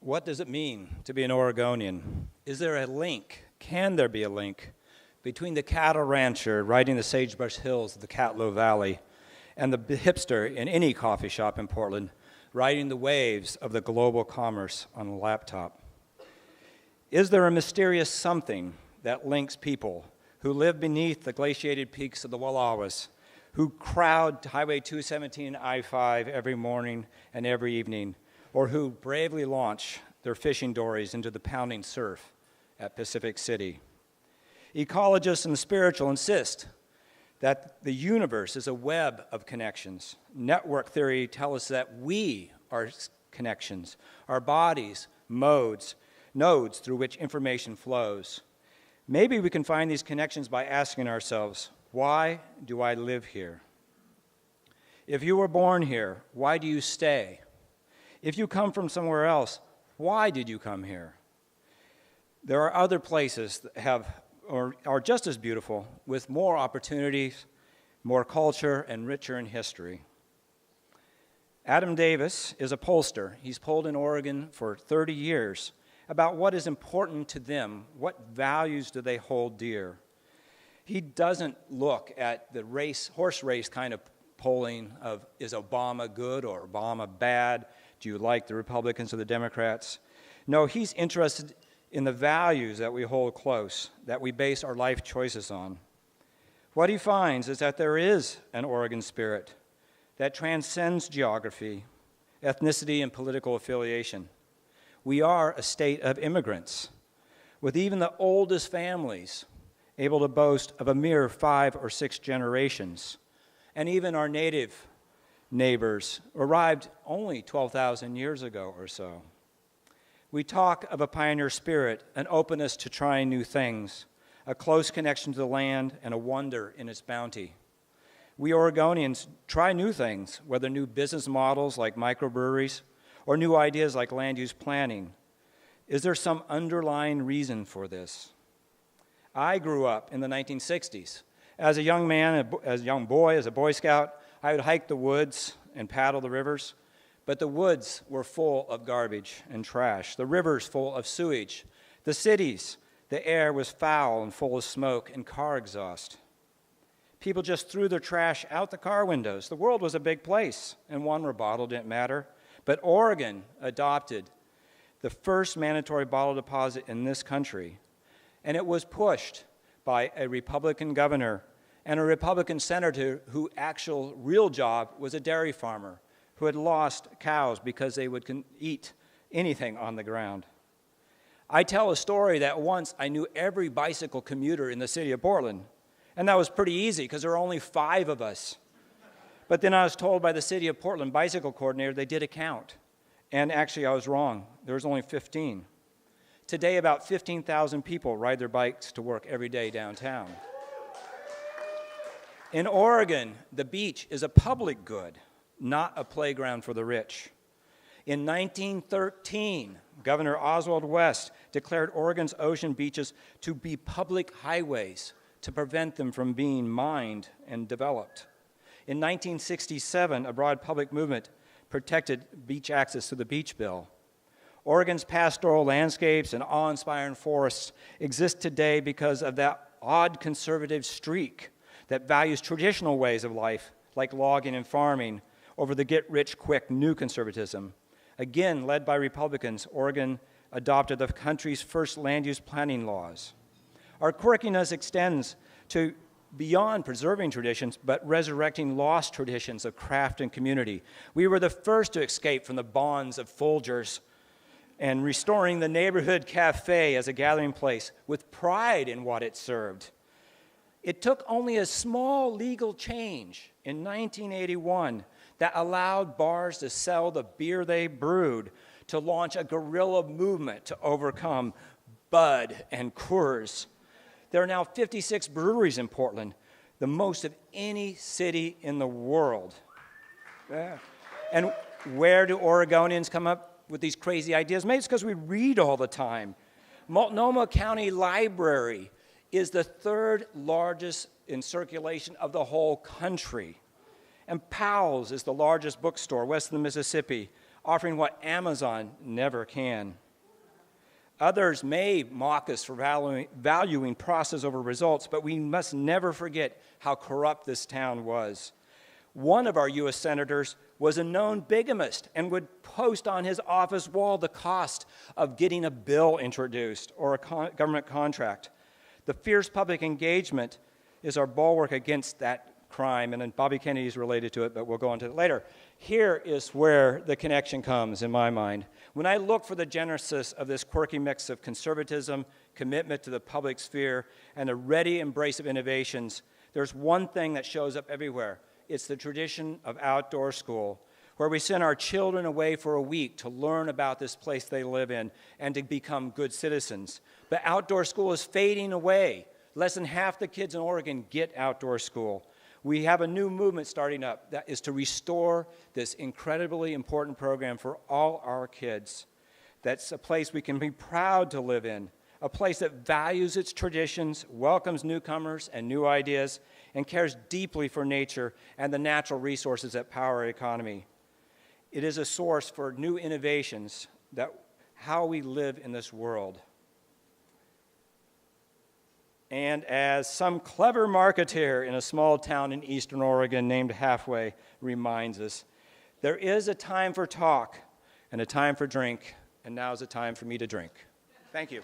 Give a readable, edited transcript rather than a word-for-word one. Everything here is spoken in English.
What does it mean to be an Oregonian? Is there a link? Can there be a link between the cattle rancher riding the sagebrush hills of the Catlow Valley and the hipster in any coffee shop in Portland riding the waves of the global commerce on a laptop? Is there a mysterious something that links people who live beneath the glaciated peaks of the Wallowas, who crowd Highway 217 and I-5 every morning and every evening, or who bravely launch their fishing dories into the pounding surf at Pacific City? Ecologists and the spiritual insist that the universe is a web of connections. Network theory tells us that we are connections, our bodies, nodes through which information flows. Maybe we can find these connections by asking ourselves, why do I live here? If you were born here, why do you stay? If you come from somewhere else, why did you come here? There are other places that have or are just as beautiful, with more opportunities, more culture, and richer in history. Adam Davis is a pollster. He's polled in Oregon for 30 years about what is important to them, what values do they hold dear. He doesn't look at the horse race kind of polling of, is Obama good or Obama bad? Do you like the Republicans or the Democrats? No, he's interested in the values that we hold close, that we base our life choices on. What he finds is that there is an Oregon spirit that transcends geography, ethnicity, and political affiliation. We are a state of immigrants, with even the oldest families able to boast of a mere 5 or 6 generations. And even our native neighbors arrived only 12,000 years ago or so. We talk of a pioneer spirit, an openness to trying new things, a close connection to the land, and a wonder in its bounty. We Oregonians try new things, whether new business models like microbreweries or new ideas like land use planning. Is there some underlying reason for this? I grew up in the 1960s. As a young man, as a young boy, as a Boy Scout, I would hike the woods and paddle the rivers, but the woods were full of garbage and trash, the rivers full of sewage, the cities, the air was foul and full of smoke and car exhaust. People just threw their trash out the car windows. The world was a big place, and one bottle didn't matter. But Oregon adopted the first mandatory bottle deposit in this country, and it was pushed by a Republican governor and a Republican senator whose actual real job was a dairy farmer who had lost cows because they would eat anything on the ground. I tell a story that once I knew every bicycle commuter in the city of Portland, and that was pretty easy because there were only 5 of us. But then I was told by the city of Portland bicycle coordinator they did a count, and actually I was wrong. There was only 15. Today, about 15,000 people ride their bikes to work every day downtown. In Oregon, the beach is a public good, not a playground for the rich. In 1913, Governor Oswald West declared Oregon's ocean beaches to be public highways to prevent them from being mined and developed. In 1967, a broad public movement protected beach access to the Beach Bill. Oregon's pastoral landscapes and awe-inspiring forests exist today because of that odd conservative streak that values traditional ways of life, like logging and farming, over the get-rich-quick new conservatism. Again, led by Republicans, Oregon adopted the country's first land use planning laws. Our quirkiness extends to beyond preserving traditions, but resurrecting lost traditions of craft and community. We were the first to escape from the bonds of Folgers and restoring the neighborhood cafe as a gathering place with pride in what it served. It took only a small legal change in 1981 that allowed bars to sell the beer they brewed to launch a guerrilla movement to overcome Bud and Coors. There are now 56 breweries in Portland, the most of any city in the world. Yeah. And where do Oregonians come up with these crazy ideas? Maybe it's because we read all the time. Multnomah County Library is the 3rd largest in circulation of the whole country. And Powell's is the largest bookstore west of the Mississippi, offering what Amazon never can. Others may mock us for valuing process over results, but we must never forget how corrupt this town was. One of our U.S. senators was a known bigamist and would post on his office wall the cost of getting a bill introduced or a government contract. The fierce public engagement is our bulwark against that crime, and then Bobby Kennedy is related to it, but we'll go into it later. Here is where the connection comes in my mind. When I look for the genesis of this quirky mix of conservatism, commitment to the public sphere, and a ready embrace of innovations, there's one thing that shows up everywhere. It's the tradition of outdoor school, where we send our children away for a week to learn about this place they live in and to become good citizens. But outdoor school is fading away. Less than half the kids in Oregon get outdoor school. We have a new movement starting up that is to restore this incredibly important program for all our kids. That's a place we can be proud to live in, a place that values its traditions, welcomes newcomers and new ideas, and cares deeply for nature and the natural resources that power our economy. It is a source for new innovations that how we live in this world. And as some clever marketeer in a small town in eastern Oregon named Halfway reminds us, there is a time for talk and a time for drink, and now is a time for me to drink. Thank you.